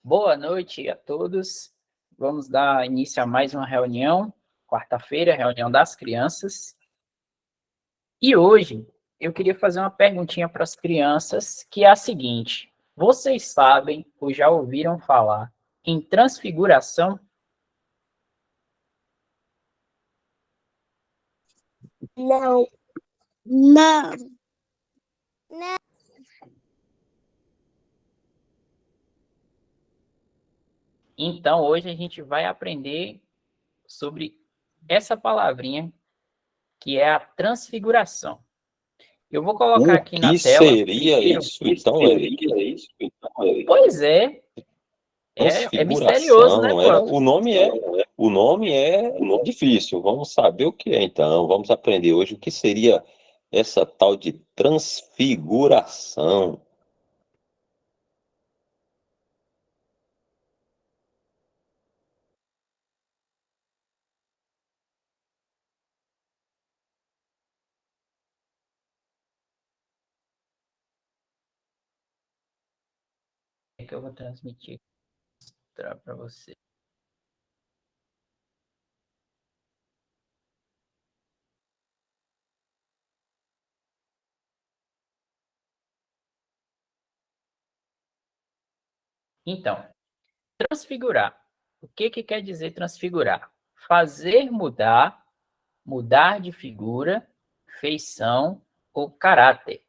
Boa noite a todos. Vamos dar início a mais uma reunião, quarta-feira, reunião das crianças. E hoje eu queria fazer uma perguntinha para as crianças, que é a seguinte: vocês sabem ou já ouviram falar em transfiguração? Não. Não. Não. Então hoje a gente vai aprender sobre essa palavrinha que é a transfiguração. Eu vou colocar O aqui na que tela seria primeiro. isso, então, Eric? Pois é misterioso, né, Transfiguração, pô? o nome é difícil. Vamos saber o que é, então. Vamos aprender hoje o que seria essa tal de transfiguração. Que eu vou transmitir para você. Então, transfigurar. O que quer dizer transfigurar? Fazer mudar, mudar de figura, feição ou caráter.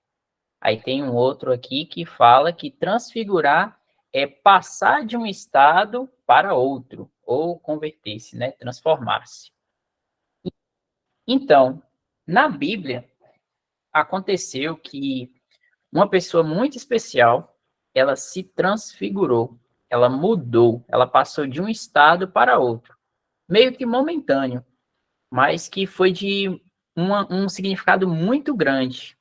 Aí tem um outro aqui que fala que transfigurar é passar de um estado para outro, ou converter-se, né? Transformar-se. Então, na Bíblia, aconteceu que uma pessoa muito especial, ela se transfigurou, ela mudou, ela passou de um estado para outro, meio que momentâneo, mas que foi de um significado muito grande.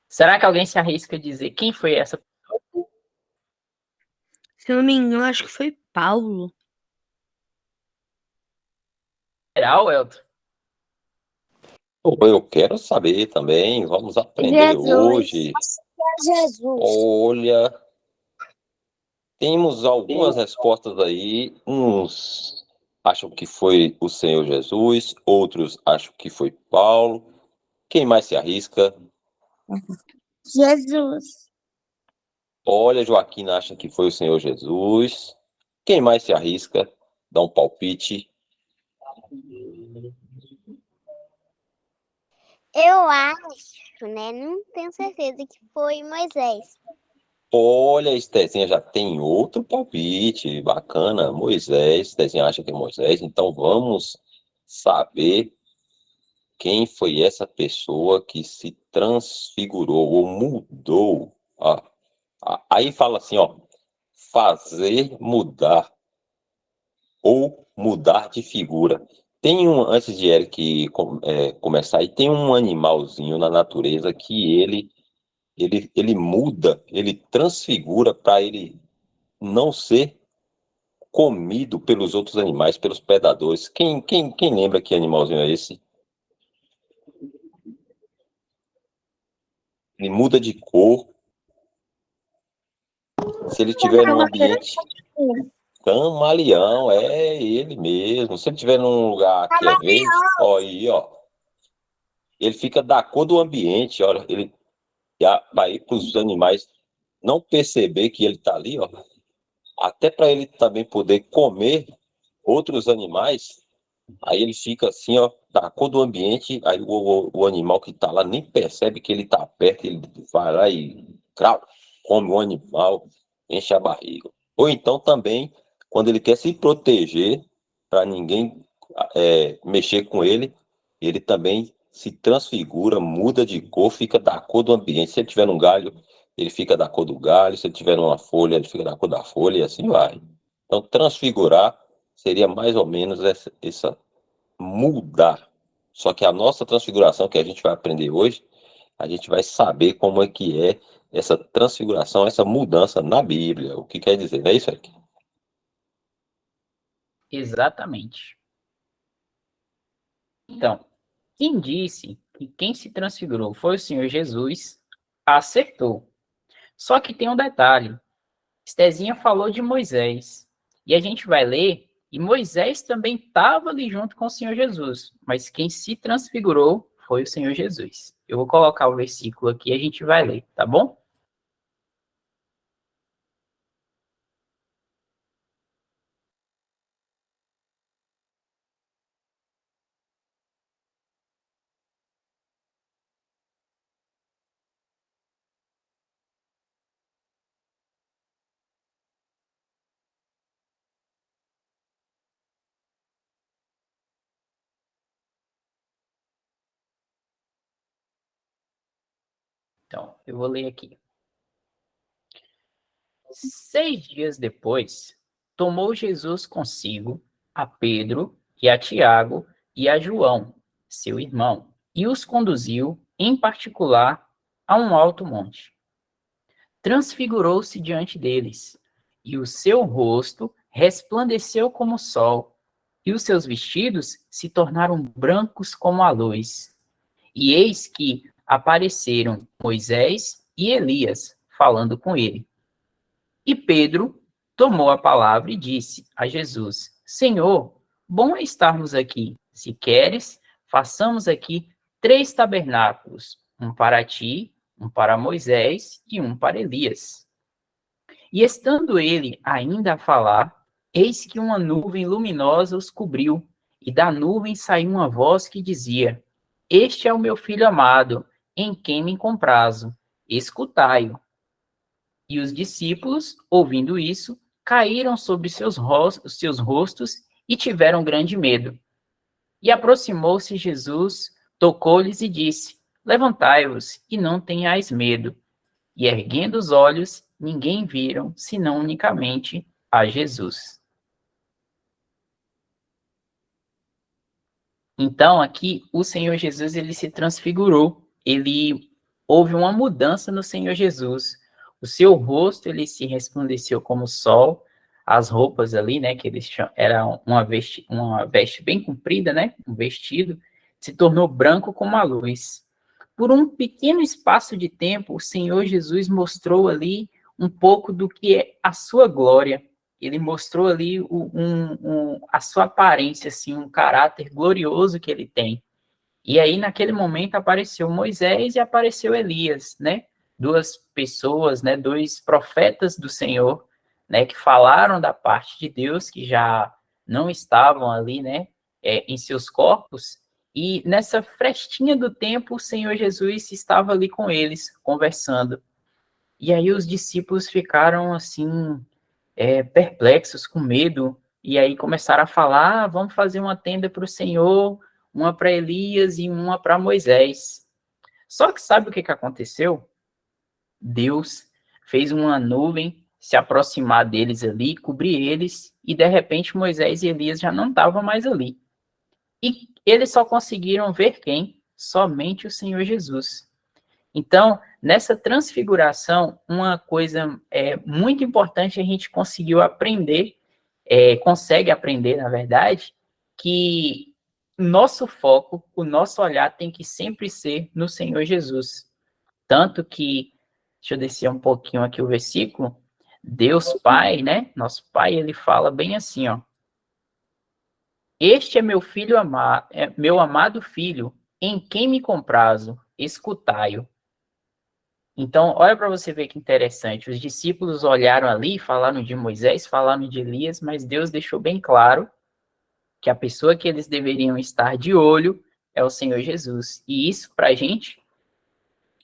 Será que alguém se arrisca a dizer quem foi essa pessoa? Se eu não me engano, acho que foi Paulo. Será, Elton? Eu quero saber também. Vamos aprender hoje. Jesus. Olha, temos algumas respostas aí. Uns acham que foi o Senhor Jesus, outros acham que foi Paulo. Quem mais se arrisca? Jesus. Olha, Joaquina acha que foi o Senhor Jesus. Quem mais se arrisca? Dá um palpite. Eu acho, né? Não tenho certeza que foi Moisés. Olha, Estezinha já tem outro palpite. Bacana. Moisés. Estezinha acha que é Moisés. Então vamos saber quem foi essa pessoa que se transfigurou ou mudou. Aí fala assim, ó. Fazer mudar ou mudar de figura. Antes de Eric começar, aí tem um animalzinho na natureza que ele muda, ele transfigura para ele não ser comido pelos outros animais, pelos predadores. Quem lembra que animalzinho é esse? Ele muda de cor. Se ele estiver num ambiente camaleão, é ele mesmo. Se ele estiver num lugar que é verde, ó, aí, ó. Ele fica da cor do ambiente, olha, ele aí para os animais não perceber que ele está ali, ó, até para ele também poder comer outros animais, aí ele fica assim, ó, da cor do ambiente, aí o animal que está lá nem percebe que ele está perto, ele vai lá e crau, come o animal, enche a barriga. Ou então também, quando ele quer se proteger para ninguém mexer com ele, ele também se transfigura, muda de cor, fica da cor do ambiente. Se ele tiver num galho, ele fica da cor do galho. Se ele tiver numa folha, ele fica da cor da folha e assim vai. Então, transfigurar seria mais ou menos essa mudar. Só que a nossa transfiguração que a gente vai aprender hoje, a gente vai saber como é que é essa transfiguração, essa mudança na Bíblia. O que quer dizer, não é isso, Eric? Exatamente. Então, quem disse que quem se transfigurou foi o Senhor Jesus, acertou. Só que tem um detalhe. Estezinha falou de Moisés. E a gente vai ler, e Moisés também estava ali junto com o Senhor Jesus, mas quem se transfigurou foi o Senhor Jesus. Eu vou colocar o versículo aqui e a gente vai ler, tá bom? Então, eu vou ler aqui. 6 dias depois, tomou Jesus consigo a Pedro e a Tiago e a João, seu irmão, e os conduziu, em particular, a um alto monte. Transfigurou-se diante deles, e o seu rosto resplandeceu como o sol, e os seus vestidos se tornaram brancos como a luz. E eis que apareceram Moisés e Elias falando com ele. E Pedro tomou a palavra e disse a Jesus: Senhor, bom é estarmos aqui. Se queres, façamos aqui 3 tabernáculos, um para ti, um para Moisés e um para Elias. E estando ele ainda a falar, eis que uma nuvem luminosa os cobriu, e da nuvem saiu uma voz que dizia: Este é o meu filho amado, em quem me comprazo, escutai-o. E os discípulos, ouvindo isso, caíram sobre seus rostos e tiveram grande medo. E aproximou-se Jesus, tocou-lhes e disse: Levantai-vos e não tenhais medo. E erguendo os olhos, ninguém viram, senão unicamente a Jesus. Então, aqui, o Senhor Jesus, ele se transfigurou. Houve uma mudança no Senhor Jesus. O seu rosto, ele se resplandeceu como o sol. As roupas ali, né, que eles era uma veste bem comprida, né, um vestido, se tornou branco como a luz. Por um pequeno espaço de tempo, o Senhor Jesus mostrou ali um pouco do que é a sua glória. Ele mostrou ali a sua aparência, assim, um caráter glorioso que ele tem. E aí, naquele momento, apareceu Moisés e apareceu Elias, né? 2 pessoas, né? 2 profetas do Senhor, né? Que falaram da parte de Deus, que já não estavam ali, né? Em seus corpos. E nessa frestinha do tempo, o Senhor Jesus estava ali com eles, conversando. E aí os discípulos ficaram, assim, perplexos, com medo, e aí começaram a falar: vamos fazer uma tenda para o Senhor, uma para Elias e uma para Moisés. Só que sabe o que aconteceu? Deus fez uma nuvem se aproximar deles ali, cobrir eles, e de repente Moisés e Elias já não estavam mais ali. E eles só conseguiram ver quem? Somente o Senhor Jesus. Então, nessa transfiguração, uma coisa muito importante a gente conseguiu aprender, consegue aprender, na verdade, que nosso foco, o nosso olhar tem que sempre ser no Senhor Jesus. Tanto que, deixa eu descer um pouquinho aqui o versículo, Deus Pai, né? Nosso Pai, ele fala bem assim, ó. Este é meu filho amado, meu amado filho, em quem me comprazo, escutai-o. Então, olha para você ver que interessante. Os discípulos olharam ali, falaram de Moisés, falaram de Elias, mas Deus deixou bem claro que a pessoa que eles deveriam estar de olho é o Senhor Jesus. E isso, para a gente,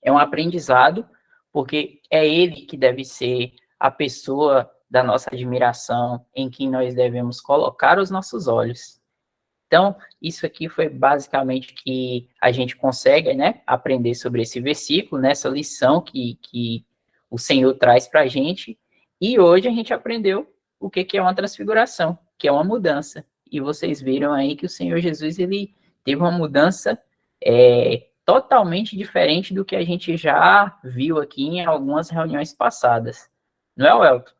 é um aprendizado, porque é Ele que deve ser a pessoa da nossa admiração, em quem nós devemos colocar os nossos olhos. Então, isso aqui foi basicamente que a gente consegue, né, aprender sobre esse versículo, nessa lição que o Senhor traz para a gente. E hoje a gente aprendeu o que é uma transfiguração, que é uma mudança. E vocês viram aí que o Senhor Jesus, ele teve uma mudança totalmente diferente do que a gente já viu aqui em algumas reuniões passadas. Não é, Welton?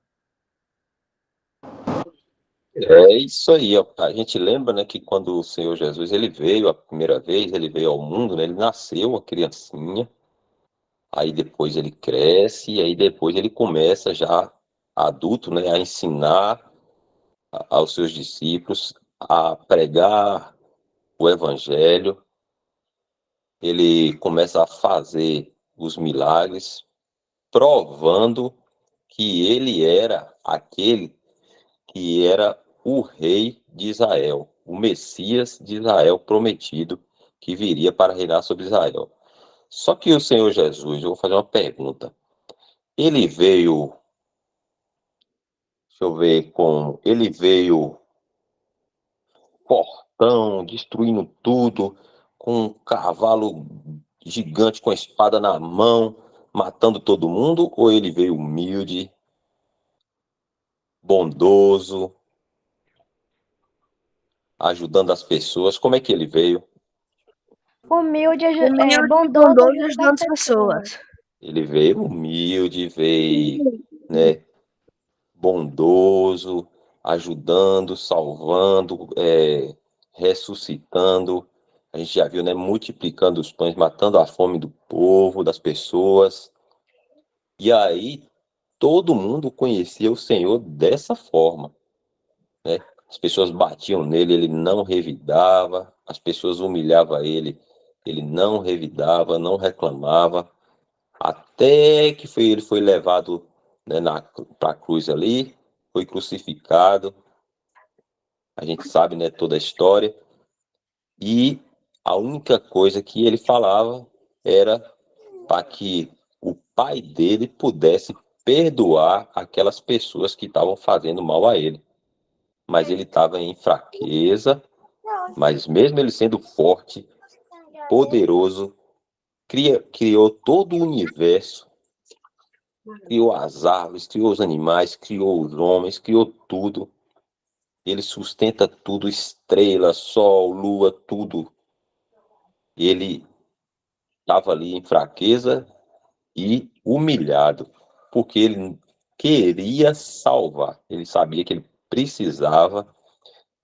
É isso aí, ó. A gente lembra, né, que quando o Senhor Jesus ele veio a primeira vez, ele veio ao mundo, né, ele nasceu uma criancinha, aí depois ele cresce, e aí depois ele começa já adulto, né, a ensinar aos seus discípulos a pregar o evangelho. Ele começa a fazer os milagres, provando que ele era aquele que era o rei de Israel, o Messias de Israel prometido, que viria para reinar sobre Israel. Só que o Senhor Jesus, eu vou fazer uma pergunta. Ele veio, deixa eu ver como, ele veio fortão, destruindo tudo, com um cavalo gigante com a espada na mão, matando todo mundo, ou ele veio humilde, bondoso, ajudando as pessoas? Como é que ele veio? Humilde, Humilde, bondoso, bondoso, ajudando ajudando as as pessoas. pessoas. Ele veio humilde, veio, né, bondoso, ajudando, salvando, ressuscitando. A gente já viu, né, multiplicando os pães, matando a fome do povo, das pessoas. E aí todo mundo conhecia o Senhor dessa forma, né? As pessoas batiam nele, ele não revidava. As pessoas humilhavam ele, ele não revidava, não reclamava. Até que ele foi levado, né, para a cruz ali, foi crucificado. A gente sabe, né, toda a história. E a única coisa que ele falava era para que o pai dele pudesse perdoar aquelas pessoas que estavam fazendo mal a ele. Mas ele estava em fraqueza, mas mesmo ele sendo forte, poderoso, criou todo o universo, criou as árvores, criou os animais, criou os homens, criou tudo. Ele sustenta tudo, estrela, sol, lua, tudo. Ele estava ali em fraqueza e humilhado, porque ele queria salvar. Ele sabia que ele precisava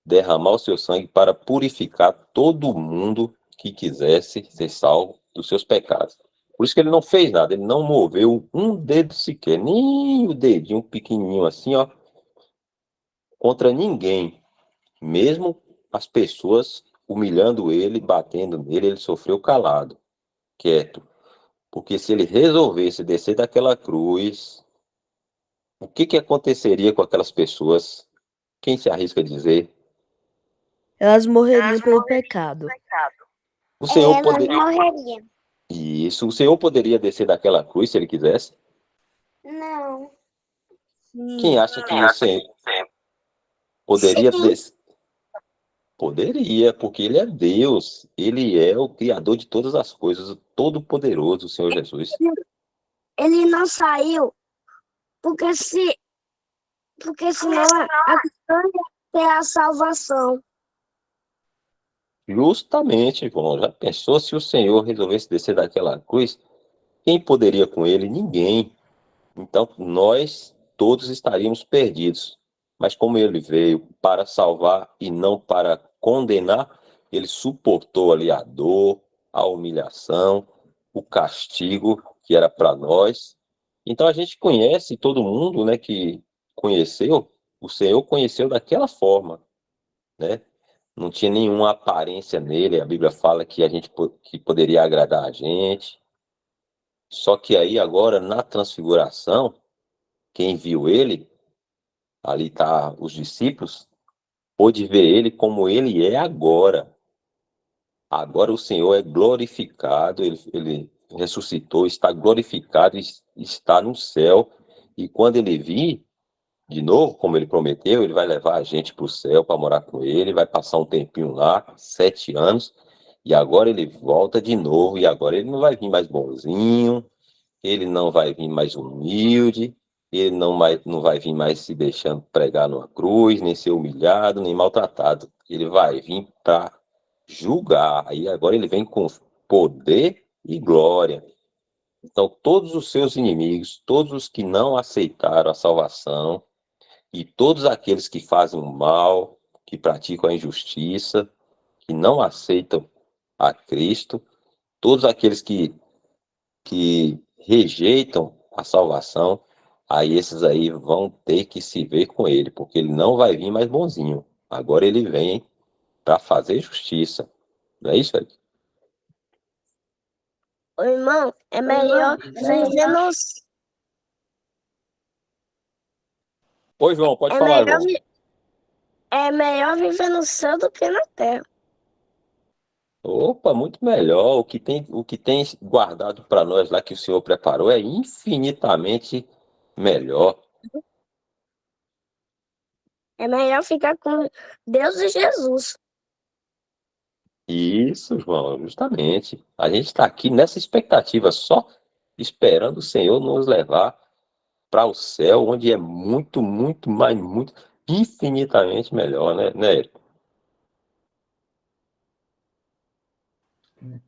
derramar o seu sangue para purificar todo mundo que quisesse ser salvo dos seus pecados. Por isso que ele não fez nada, ele não moveu um dedo sequer, nem o dedinho pequenininho assim, ó, contra ninguém. Mesmo as pessoas humilhando ele, batendo nele, ele sofreu calado, quieto. Porque se ele resolvesse descer daquela cruz, o que que aconteceria com aquelas pessoas? Quem se arrisca a dizer? Elas morreriam pelo pecado. O Senhor Elas poderia. morreriam. Isso, o Senhor poderia descer daquela cruz se ele quisesse? Não. Quem Sim. acha que o Senhor poderia Sim, descer? Poderia, porque ele é Deus, ele é o Criador de todas as coisas, o Todo-Poderoso, o Senhor Jesus. ele não saiu porque porque senão a questão ia ter a salvação. Justamente, irmão, já pensou se o Senhor resolvesse descer daquela cruz? Quem poderia com ele? Ninguém. Então, nós todos estaríamos perdidos. Mas como ele veio para salvar e não para condenar, ele suportou ali a dor, a humilhação, o castigo que era para nós. Então, a gente conhece todo mundo, né, que conheceu, o Senhor conheceu daquela forma, né? Não tinha nenhuma aparência nele. A Bíblia fala que que poderia agradar a gente. Só que aí agora na transfiguração, quem viu ele, ali tá os discípulos, pôde ver ele como ele é agora. Agora o Senhor é glorificado, ele ressuscitou, está glorificado, está no céu. E quando ele vir, de novo, como ele prometeu, ele vai levar a gente para o céu para morar com ele, vai passar um tempinho lá, 7 anos, e agora ele volta de novo, e agora ele não vai vir mais bonzinho, ele não vai vir mais humilde, ele não vai vir mais se deixando pregar numa cruz, nem ser humilhado, nem maltratado. Ele vai vir para julgar. Aí agora ele vem com poder e glória. Então, todos os seus inimigos, todos os que não aceitaram a salvação, e todos aqueles que fazem o mal, que praticam a injustiça, que não aceitam a Cristo, todos aqueles que rejeitam a salvação, Aí esses aí vão ter que se ver com ele, porque ele não vai vir mais bonzinho. Agora ele vem para fazer justiça. Não é isso, Eric? Ô, irmão, é melhor viver no... Oi, João, pode É falar, melhor, João. é melhor viver no céu do que na terra. Opa, muito melhor. O que tem guardado para nós lá que o Senhor preparou é infinitamente melhor. É melhor ficar com Deus e Jesus. Isso, João, justamente. A gente está aqui nessa expectativa, só esperando o Senhor nos levar para o céu, onde é muito, muito, mais, muito, infinitamente melhor, né, Eric?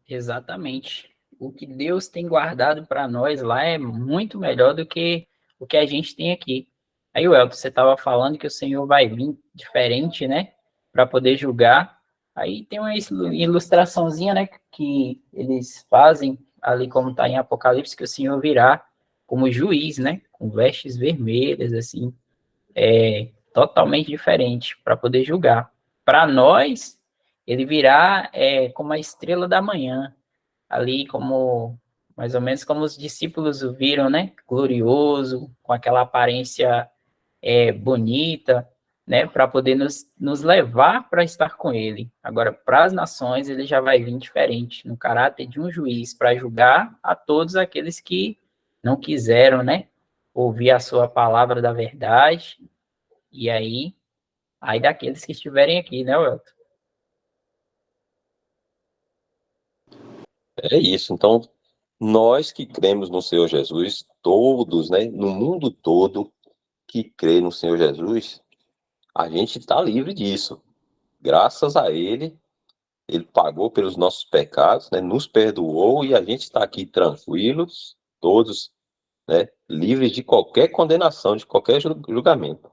Exatamente. O que Deus tem guardado para nós lá é muito melhor do que o que a gente tem aqui. Aí, Welton, você estava falando que o Senhor vai vir diferente, né? Para poder julgar. Aí tem uma ilustraçãozinha, né? Que eles fazem ali, como está em Apocalipse, que o Senhor virá como juiz, né? Com vestes vermelhas, assim. Totalmente diferente para poder julgar. Para nós, ele virá como a estrela da manhã, ali como mais ou menos como os discípulos o viram, né? Glorioso, com aquela aparência bonita, né? Para poder nos levar para estar com ele. Agora, para as nações, ele já vai vir diferente, no caráter de um juiz, para julgar a todos aqueles que não quiseram, né? Ouvir a sua palavra da verdade. E aí daqueles que estiverem aqui, né, Welton? É isso. Então, nós que cremos no Senhor Jesus, todos, né, no mundo todo que crê no Senhor Jesus, a gente está livre disso. Graças a Ele pagou pelos nossos pecados, né, nos perdoou e a gente está aqui tranquilos, todos, né, livres de qualquer condenação, de qualquer julgamento.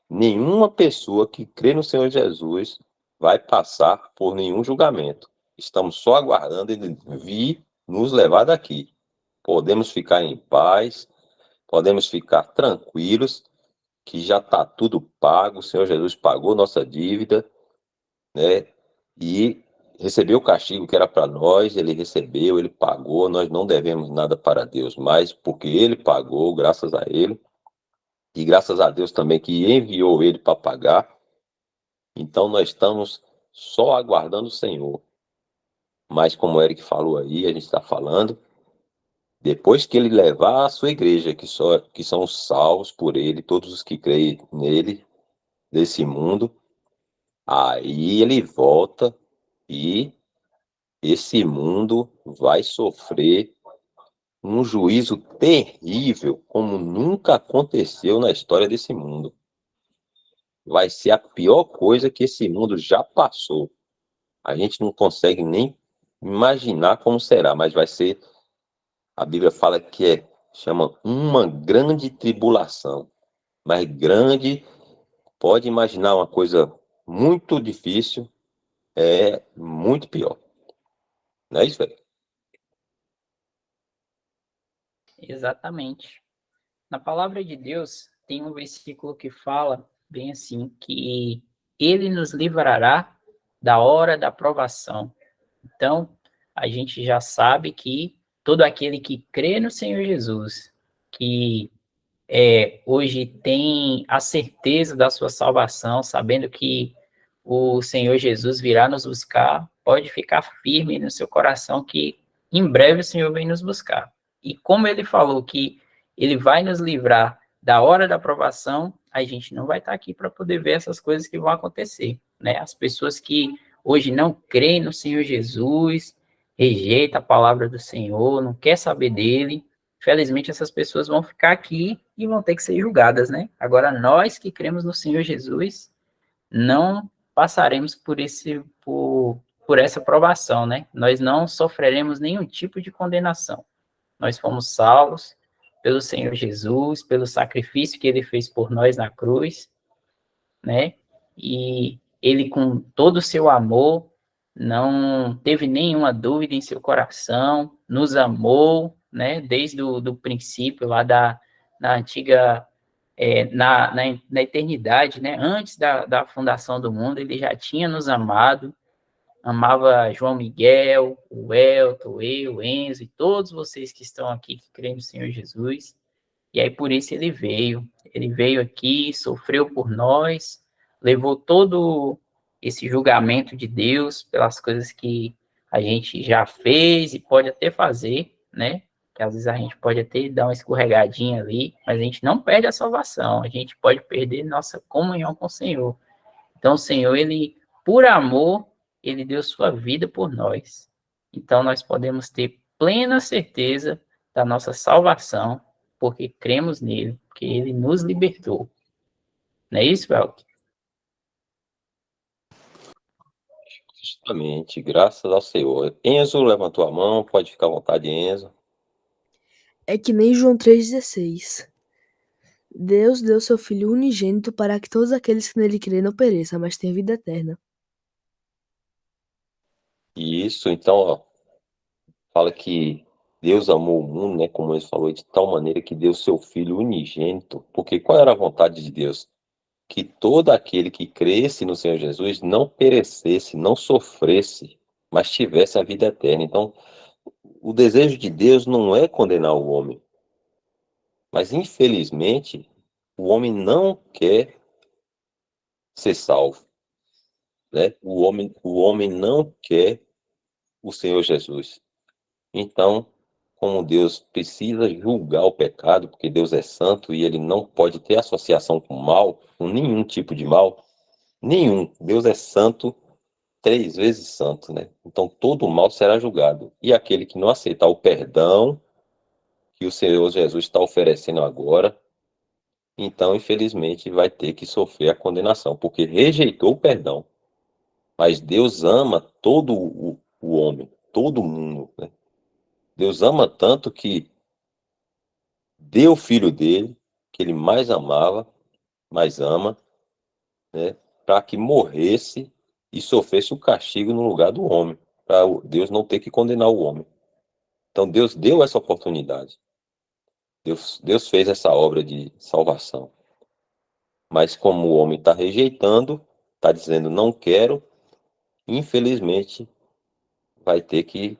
Nenhuma pessoa que crê no Senhor Jesus vai passar por nenhum julgamento. Estamos só aguardando Ele vir nos levar daqui. Podemos ficar em paz, podemos ficar tranquilos, que já está tudo pago, o Senhor Jesus pagou nossa dívida, né? E recebeu o castigo que era para nós, ele recebeu, ele pagou, nós não devemos nada para Deus mais, porque ele pagou, graças a ele, e graças a Deus também que enviou ele para pagar. Então nós estamos só aguardando o Senhor. Mas como o Eric falou aí, a gente está falando, depois que ele levar a sua igreja, que são salvos por ele, todos os que creem nele, desse mundo, aí ele volta e esse mundo vai sofrer um juízo terrível, como nunca aconteceu na história desse mundo. Vai ser a pior coisa que esse mundo já passou. A gente não consegue nem imaginar como será, mas vai ser. A Bíblia fala que chama uma grande tribulação. Mas grande, pode imaginar uma coisa muito difícil, é muito pior. Não é isso, velho? Exatamente. Na palavra de Deus, tem um versículo que fala bem assim, que ele nos livrará da hora da provação. Então, a gente já sabe que todo aquele que crê no Senhor Jesus, que hoje tem a certeza da sua salvação, sabendo que o Senhor Jesus virá nos buscar, pode ficar firme no seu coração que em breve o Senhor vem nos buscar. E como ele falou que ele vai nos livrar da hora da provação, a gente não vai estar aqui para poder ver essas coisas que vão acontecer, né? As pessoas que hoje não creem no Senhor Jesus, rejeita a palavra do Senhor, não quer saber dele, felizmente essas pessoas vão ficar aqui e vão ter que ser julgadas, né? Agora nós que cremos no Senhor Jesus, não passaremos por essa provação, né? Nós não sofreremos nenhum tipo de condenação. Nós fomos salvos pelo Senhor Jesus, pelo sacrifício que ele fez por nós na cruz, né? E ele, com todo o seu amor, não teve nenhuma dúvida em seu coração, nos amou, né? Desde o do princípio lá na antiga, na eternidade, né? Antes da fundação do mundo, ele já tinha nos amado, amava João Miguel, o Elton, eu, o Enzo e todos vocês que estão aqui que creem no Senhor Jesus. E aí por isso ele veio. Ele veio aqui, sofreu por nós, levou todo esse julgamento de Deus pelas coisas que a gente já fez e pode até fazer, né? Que às vezes a gente pode até dar uma escorregadinha ali, mas a gente não perde a salvação, a gente pode perder nossa comunhão com o Senhor. Então o Senhor, ele, por amor, ele deu sua vida por nós. Então nós podemos ter plena certeza da nossa salvação, porque cremos nele, porque ele nos libertou. Não é isso, Welk? Justamente, graças ao Senhor. Enzo levantou a mão, pode ficar à vontade, Enzo. É que nem João 3,16. Deus deu seu Filho unigênito para que todos aqueles que nele creem não pereçam, mas tenham vida eterna. E isso, então, ó, fala que Deus amou o mundo, né, como ele falou, de tal maneira que deu seu Filho unigênito. Porque qual era a vontade de Deus? Que todo aquele que cresce no Senhor Jesus não perecesse, não sofresse, mas tivesse a vida eterna. Então, o desejo de Deus não é condenar o homem, mas infelizmente o homem não quer ser salvo, né? O homem não quer o Senhor Jesus. Então, como Deus precisa julgar o pecado, porque Deus é santo e ele não pode ter associação com o mal, com nenhum tipo de mal, nenhum. Deus é santo, 3 vezes santo, né? Então todo o mal será julgado. E aquele que não aceitar o perdão que o Senhor Jesus está oferecendo agora, então infelizmente vai ter que sofrer a condenação, porque rejeitou o perdão. Mas Deus ama todo o homem, todo mundo, né? Deus ama tanto que deu o filho dele, que ele mais amava, mais ama, né? Para que morresse e sofresse o castigo no lugar do homem, para Deus não ter que condenar o homem. Então Deus deu essa oportunidade. Deus fez essa obra de salvação. Mas como o homem está rejeitando, está dizendo não quero, infelizmente vai ter que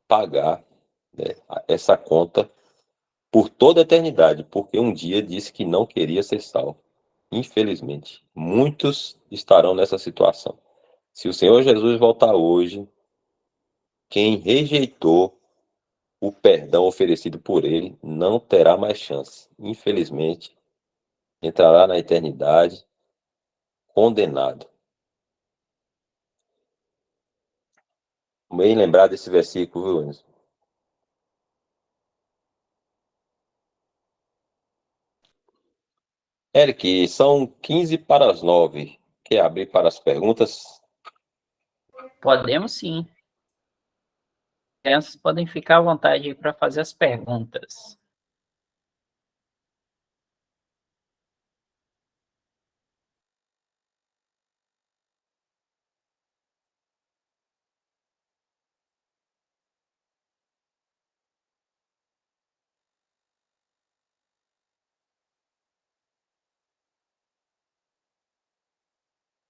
pagar, né, essa conta por toda a eternidade, porque um dia disse que não queria ser salvo. Infelizmente, muitos estarão nessa situação. Se o Senhor Jesus voltar hoje, quem rejeitou o perdão oferecido por ele não terá mais chance. Infelizmente, entrará na eternidade condenado. Bem lembrar desse versículo, viu, Enzo? Eric, são 15 para as 9. Quer abrir para as perguntas? Podemos sim. Crianças podem ficar à vontade para fazer as perguntas.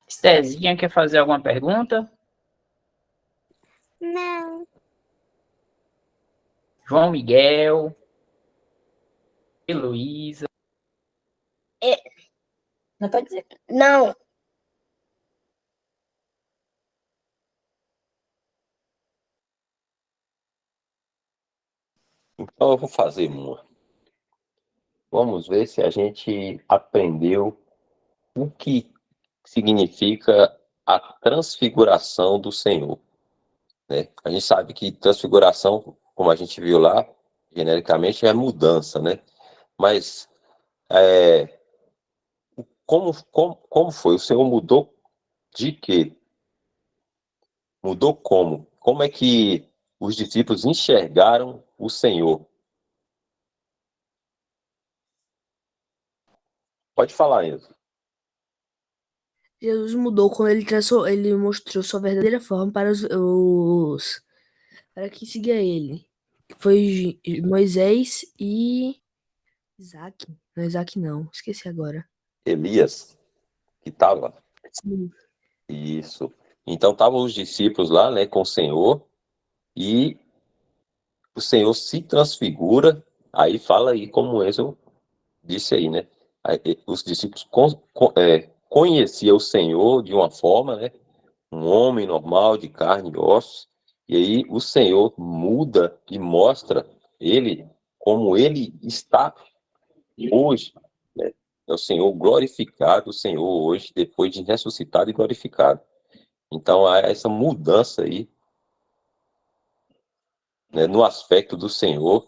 Estezinha quer fazer alguma pergunta? Não. João Miguel, Heloísa. Não pode dizer. Não. Então eu vou fazer uma. Vamos ver se a gente aprendeu o que significa a transfiguração do Senhor, né? A gente sabe que transfiguração, como a gente viu lá, genericamente é mudança, né? Mas como foi? O Senhor mudou de quê? Mudou como? Como é que os discípulos enxergaram o Senhor? Pode falar, Enzo. Jesus mudou quando ele mostrou sua verdadeira forma para quem seguia ele. Que foi Moisés e Isaac? Não, Isaac não. Esqueci agora. Elias, que estava. Sim. Isso. Então estavam os discípulos lá, né, com o Senhor, e o Senhor se transfigura. Aí fala aí, como Enzo disse aí, né? Os discípulos conheciam o Senhor de uma forma, né? Um homem normal, de carne e ossos. E aí o Senhor muda e mostra ele como ele está hoje, né? É o Senhor glorificado, o Senhor hoje, depois de ressuscitado e glorificado. Então há essa mudança aí, né, no aspecto do Senhor,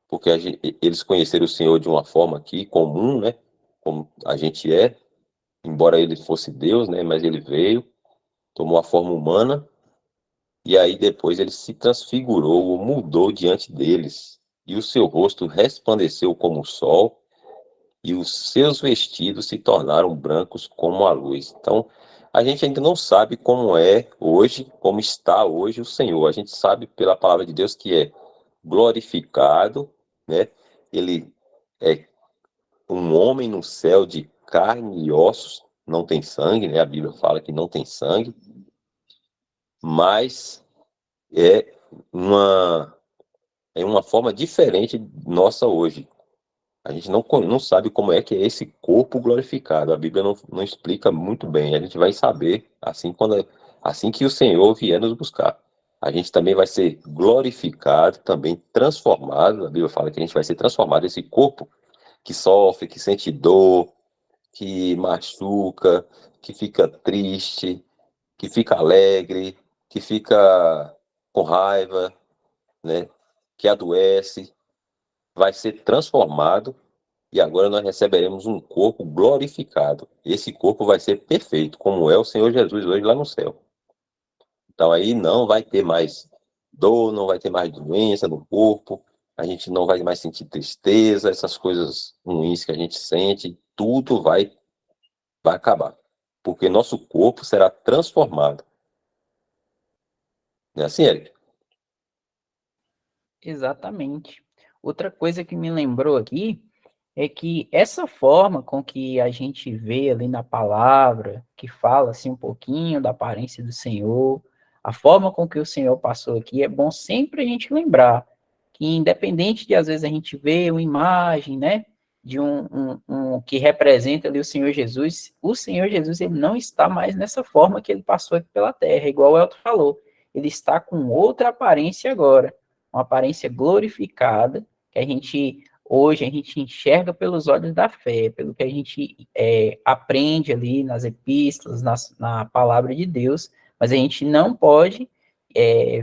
porque eles conheceram o Senhor de uma forma aqui comum, né? Como a gente é, embora ele fosse Deus, né? Mas ele veio, tomou a forma humana, e aí depois ele se transfigurou, ou mudou diante deles, e o seu rosto resplandeceu como o sol, e os seus vestidos se tornaram brancos como a luz. Então, a gente ainda não sabe como é hoje, como está hoje o Senhor. A gente sabe pela palavra de Deus que é glorificado, né? Ele é um homem no céu de carne e ossos, não tem sangue, né? A Bíblia fala que não tem sangue, mas é uma, é uma forma diferente nossa hoje. A gente não sabe como é que é esse corpo glorificado. A Bíblia não explica muito bem. A gente vai saber assim que o Senhor vier nos buscar. A gente também vai ser glorificado, também transformado. A Bíblia fala que a gente vai ser transformado. Esse corpo que sofre, que sente dor, que machuca, que fica triste, que fica alegre, que fica com raiva, né? Que adoece, vai ser transformado e agora nós receberemos um corpo glorificado. Esse corpo vai ser perfeito, como é o Senhor Jesus hoje lá no céu. Então aí não vai ter mais dor, não vai ter mais doença no corpo, a gente não vai mais sentir tristeza, essas coisas ruins que a gente sente, tudo vai acabar. Porque nosso corpo será transformado. Não é assim, Eric? Exatamente. Outra coisa que me lembrou aqui é que essa forma com que a gente vê ali na palavra, que fala assim um pouquinho da aparência do Senhor, a forma com que o Senhor passou aqui, é bom sempre a gente lembrar que independente de às vezes a gente ver uma imagem, né, de um que representa ali o Senhor Jesus ele não está mais nessa forma que ele passou aqui pela terra, igual o Elton falou, ele está com outra aparência agora, uma aparência glorificada, que hoje a gente enxerga pelos olhos da fé, pelo que a gente aprende ali nas epístolas, na palavra de Deus, mas a gente não pode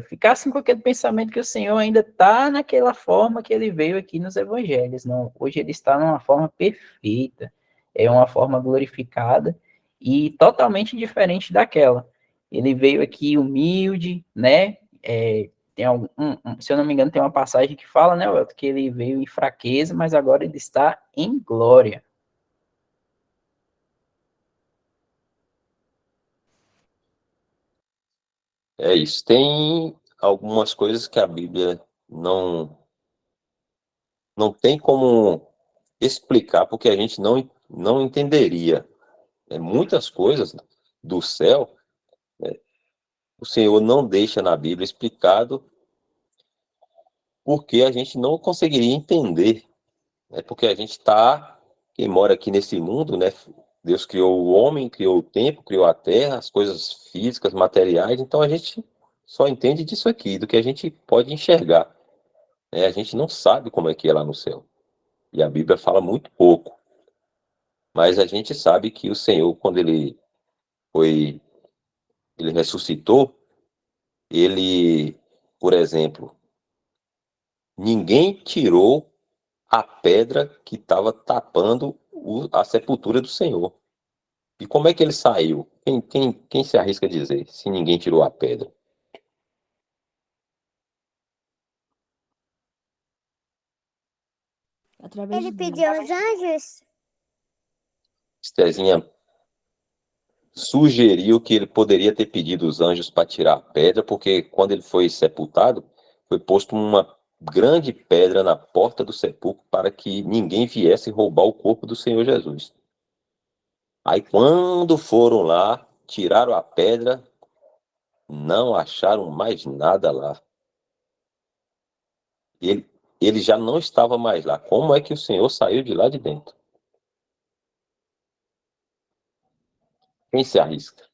ficar assim com aquele pensamento que o Senhor ainda está naquela forma que ele veio aqui nos evangelhos, não, hoje ele está numa forma perfeita, é uma forma glorificada e totalmente diferente daquela. Ele veio aqui humilde, né, se eu não me engano, tem uma passagem que fala, né, Welton, que ele veio em fraqueza, mas agora ele está em glória. É isso. Tem algumas coisas que a Bíblia não tem como explicar, porque a gente não entenderia. Muitas coisas do céu, o Senhor não deixa na Bíblia explicado porque a gente não conseguiria entender. Porque a gente está, quem mora aqui nesse mundo, né? Deus criou o homem, criou o tempo, criou a terra, as coisas físicas, materiais, então a gente só entende disso aqui, do que a gente pode enxergar. A gente não sabe como é que é lá no céu. E a Bíblia fala muito pouco. Mas a gente sabe que o Senhor, quando ele ressuscitou, ele, por exemplo, ninguém tirou a pedra que estava tapando a sepultura do Senhor. E como é que ele saiu? Quem se arrisca a dizer, se ninguém tirou a pedra? Através Ele de pediu Deus. aos anjos? Estezinha sugeriu que ele poderia ter pedido os anjos para tirar a pedra, porque quando ele foi sepultado, foi posto grande pedra na porta do sepulcro para que ninguém viesse roubar o corpo do Senhor Jesus. Aí quando foram lá, tiraram a pedra, não acharam mais nada lá. Ele já não estava mais lá. Como é que o Senhor saiu de lá de dentro? Quem se arrisca?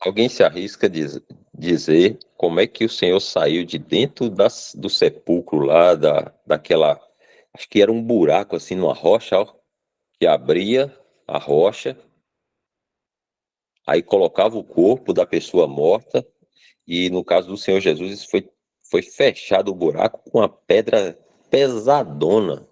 Alguém se arrisca dizer como é que o Senhor saiu de dentro do sepulcro lá, daquela. Acho que era um buraco assim numa rocha, ó, que abria a rocha, aí colocava o corpo da pessoa morta, e no caso do Senhor Jesus, isso foi fechado o buraco com uma pedra pesadona.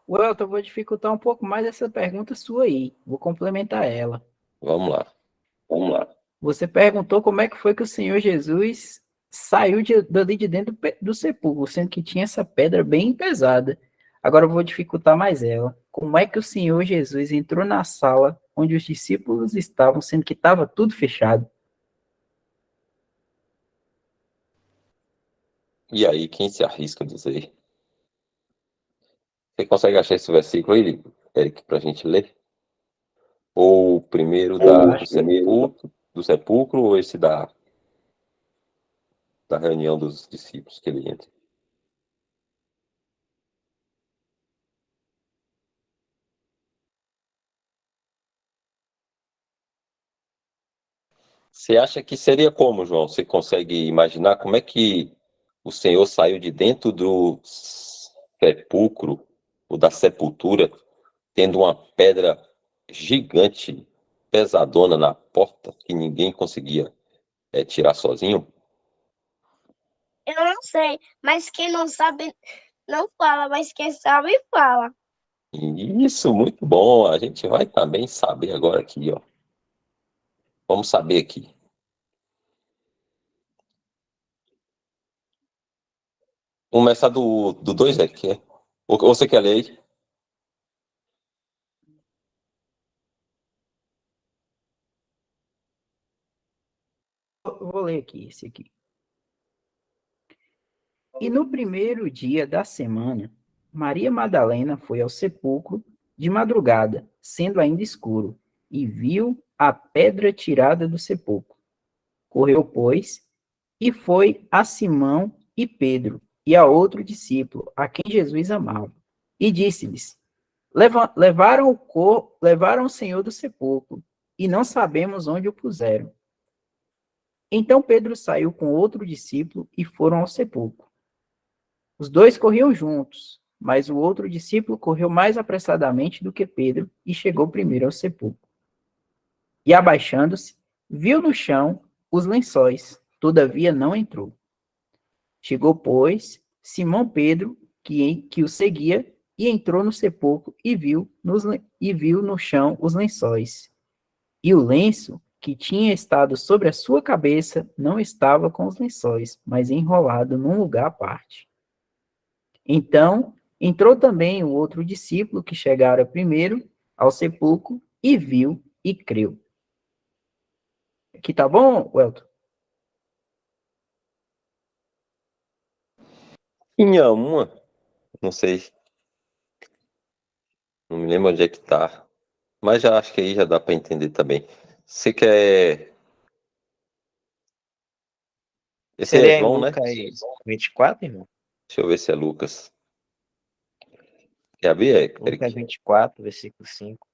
Welton, eu vou dificultar um pouco mais essa pergunta sua aí. Vou complementar ela. Vamos lá. Você perguntou como é que foi que o Senhor Jesus saiu dali de dentro do sepulcro, sendo que tinha essa pedra bem pesada. Agora eu vou dificultar mais ela. Como é que o Senhor Jesus entrou na sala onde os discípulos estavam, sendo que estava tudo fechado? E aí, quem se arrisca a dizer? Você consegue achar esse versículo aí, Eric, para a gente ler? Ou o primeiro do sepulcro, ou esse da reunião dos discípulos que ele entra? Você acha que seria como, João? Você consegue imaginar como é que o Senhor saiu de dentro do sepulcro, ou da sepultura, tendo uma pedra gigante, pesadona na porta, que ninguém conseguia tirar sozinho? Eu não sei, mas quem não sabe não fala, mas quem sabe fala. Isso, muito bom. A gente vai também saber agora aqui, ó. Vamos saber aqui. Vamos começar do 2, Eric, é? Ou você quer ler aí? Eu vou ler aqui, esse aqui. E no primeiro dia da semana, Maria Madalena foi ao sepulcro de madrugada, sendo ainda escuro, e viu a pedra tirada do sepulcro. Correu, pois, e foi a Simão e Pedro, e a outro discípulo, a quem Jesus amava, e disse-lhes: levaram o Senhor do sepulcro, e não sabemos onde o puseram. Então Pedro saiu com outro discípulo e foram ao sepulcro. Os dois corriam juntos, mas o outro discípulo correu mais apressadamente do que Pedro e chegou primeiro ao sepulcro. E abaixando-se, viu no chão os lençóis, todavia não entrou. Chegou, pois, Simão Pedro, que o seguia, e entrou no sepulcro e viu no chão os lençóis. E o lenço que tinha estado sobre a sua cabeça não estava com os lençóis, mas enrolado num lugar à parte. Então, entrou também o outro discípulo que chegara primeiro ao sepulcro e viu e creu. Aqui tá bom, Welton? Tinha uma, não sei, não me lembro onde é que tá, mas já acho que aí já dá para entender também. Você quer. Esse é Seria em João, né? Lucas 24, irmão? Deixa eu ver se é Lucas. Quer abrir, Eric? Lucas 24, versículo 5.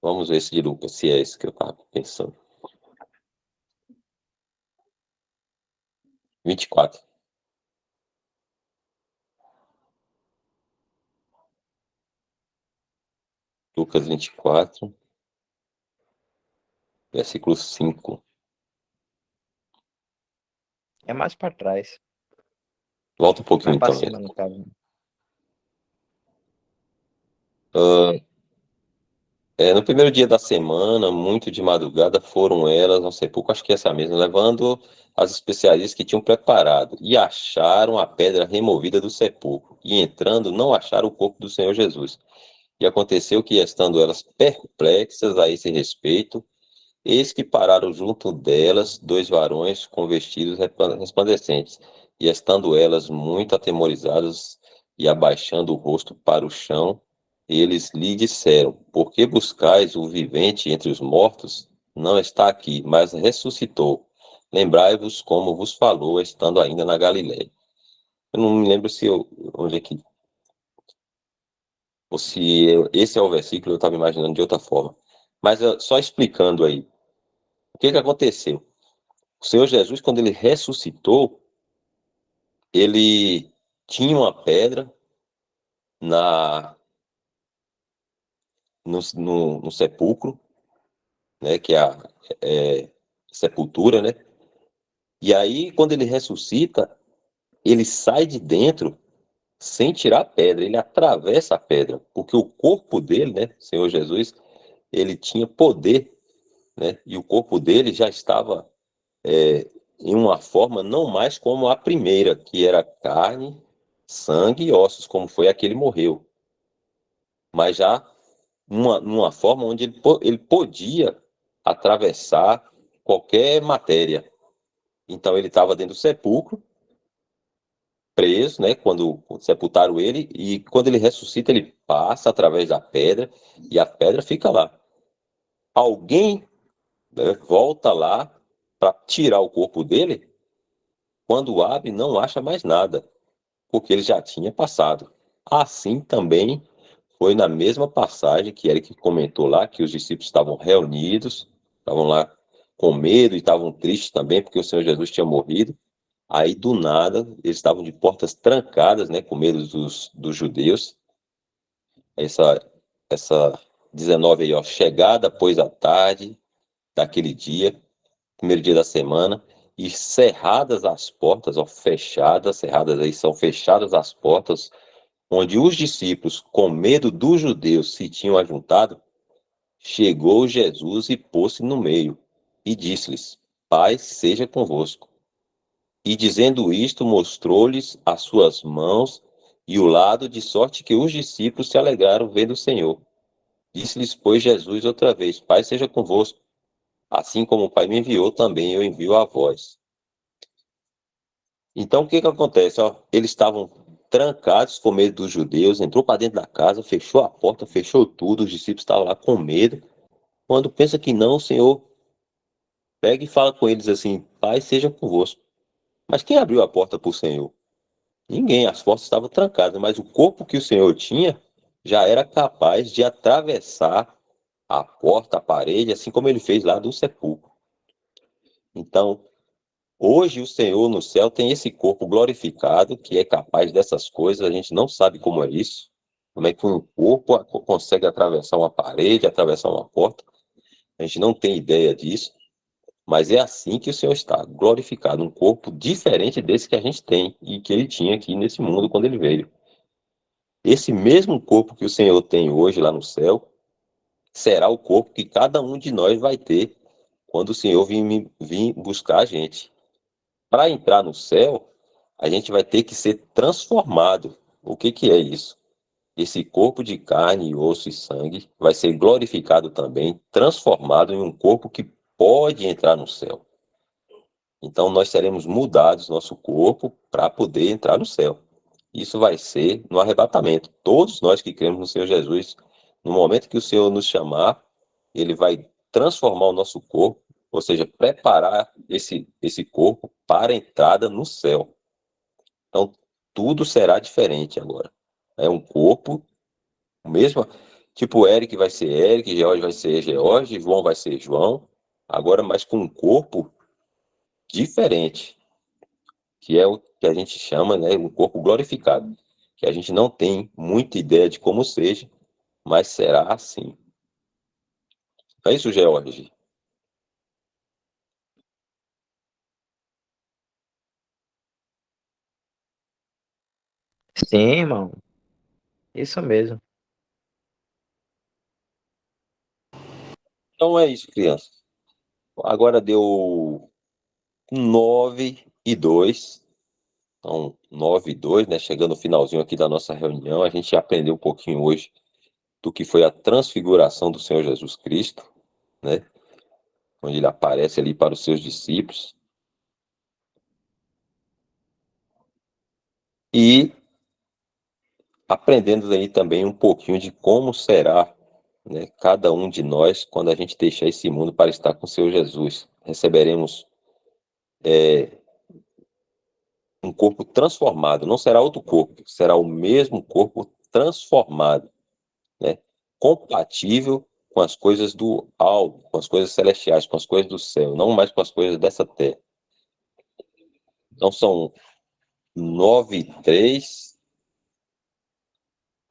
Vamos ver esse de Lucas, se é esse que eu estava pensando. 24. Lucas 24, versículo 5. É mais para trás. Volta um pouquinho Mais pra então. cima, no caso. No primeiro dia da semana, muito de madrugada, foram elas ao sepulcro, acho que essa mesma, levando as especiarias que tinham preparado, e acharam a pedra removida do sepulcro, e entrando, não acharam o corpo do Senhor Jesus. E aconteceu que, estando elas perplexas a esse respeito, eis que pararam junto delas 2 varões com vestidos resplandecentes, e estando elas muito atemorizadas e abaixando o rosto para o chão, eles lhe disseram: Por que buscais o vivente entre os mortos? Não está aqui, mas ressuscitou. Lembrai-vos como vos falou, estando ainda na Galiléia. Eu não me lembro onde é que, ou se esse é o versículo, eu estava imaginando de outra forma. Mas só explicando aí, o que aconteceu? O Senhor Jesus, quando ele ressuscitou, ele tinha uma pedra na no sepulcro, né, que é a sepultura, né? E aí, quando ele ressuscita, ele sai de dentro sem tirar a pedra, ele atravessa a pedra, porque o corpo dele, né, Senhor Jesus, ele tinha poder, né? E o corpo dele já estava em uma forma não mais como a primeira, que era carne, sangue e ossos, como foi a que ele morreu, mas já numa forma onde ele podia atravessar qualquer matéria. Então ele estava dentro do sepulcro, preso, né, quando sepultaram ele, e quando ele ressuscita, ele passa através da pedra, e a pedra fica lá. Alguém, né, volta lá para tirar o corpo dele, quando abre, não acha mais nada, porque ele já tinha passado. Assim também foi na mesma passagem que Eric comentou lá, que os discípulos estavam reunidos, estavam lá com medo e estavam tristes também, porque o Senhor Jesus tinha morrido. Aí, do nada, eles estavam de portas trancadas, né, com medo dos judeus. Essa 19 aí, ó, chegada após a tarde daquele dia, primeiro dia da semana, e cerradas as portas, ó, fechadas, cerradas aí, são fechadas as portas, onde os discípulos, com medo dos judeus, se tinham ajuntado, chegou Jesus e pôs-se no meio, e disse-lhes: Paz seja convosco. E dizendo isto, mostrou-lhes as suas mãos e o lado, de sorte que os discípulos se alegraram vendo o Senhor. Disse-lhes, pois, Jesus outra vez: Pai seja convosco. Assim como o Pai me enviou, também eu envio a vós. Então, o que acontece? Ó, eles estavam trancados com medo dos judeus, entrou para dentro da casa, fechou a porta, fechou tudo, os discípulos estavam lá com medo. Quando pensa que não, o Senhor pega e fala com eles assim: Pai seja convosco. Mas quem abriu a porta para o Senhor? Ninguém, as portas estavam trancadas, mas o corpo que o Senhor tinha já era capaz de atravessar a porta, a parede, assim como ele fez lá do sepulcro. Então, hoje o Senhor no céu tem esse corpo glorificado que é capaz dessas coisas, a gente não sabe como é isso, como é que um corpo consegue atravessar uma parede, atravessar uma porta, a gente não tem ideia disso, mas é assim que o Senhor está, glorificado, um corpo diferente desse que a gente tem e que ele tinha aqui nesse mundo quando ele veio. Esse mesmo corpo que o Senhor tem hoje lá no céu, será o corpo que cada um de nós vai ter quando o Senhor vir buscar a gente. Para entrar no céu, a gente vai ter que ser transformado. O que é isso? Esse corpo de carne, osso e sangue vai ser glorificado também, transformado em um corpo que pode entrar no céu. Então nós seremos mudados nosso corpo para poder entrar no céu. Isso vai ser no arrebatamento. Todos nós que cremos no Senhor Jesus, no momento que o Senhor nos chamar, ele vai transformar o nosso corpo, ou seja, preparar esse corpo para a entrada no céu. Então, tudo será diferente agora. É um corpo, o mesmo, tipo Eric vai ser Eric, George vai ser George, João vai ser João, agora mas com um corpo diferente, que é o que a gente chama, né, um corpo glorificado, que a gente não tem muita ideia de como seja, mas será assim. É isso, George. Sim, irmão. Isso mesmo. Então é isso, crianças. Agora deu 9:02. Então, 9:02, né? Chegando no finalzinho aqui da nossa reunião, a gente aprendeu um pouquinho hoje do que foi a transfiguração do Senhor Jesus Cristo, né? Onde ele aparece ali para os seus discípulos. E aprendendo aí também um pouquinho de como será, né, cada um de nós quando a gente deixar esse mundo para estar com o Senhor Jesus. Receberemos um corpo transformado, não será outro corpo, será o mesmo corpo transformado, né, compatível com as coisas do alto, com as coisas celestiais, com as coisas do céu, não mais com as coisas dessa terra. Então são 9:03.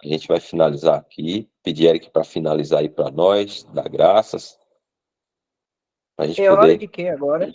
A gente vai finalizar aqui. Pedir Eric para finalizar aí para nós, dar graças. Para a gente É hora poder, de quê agora?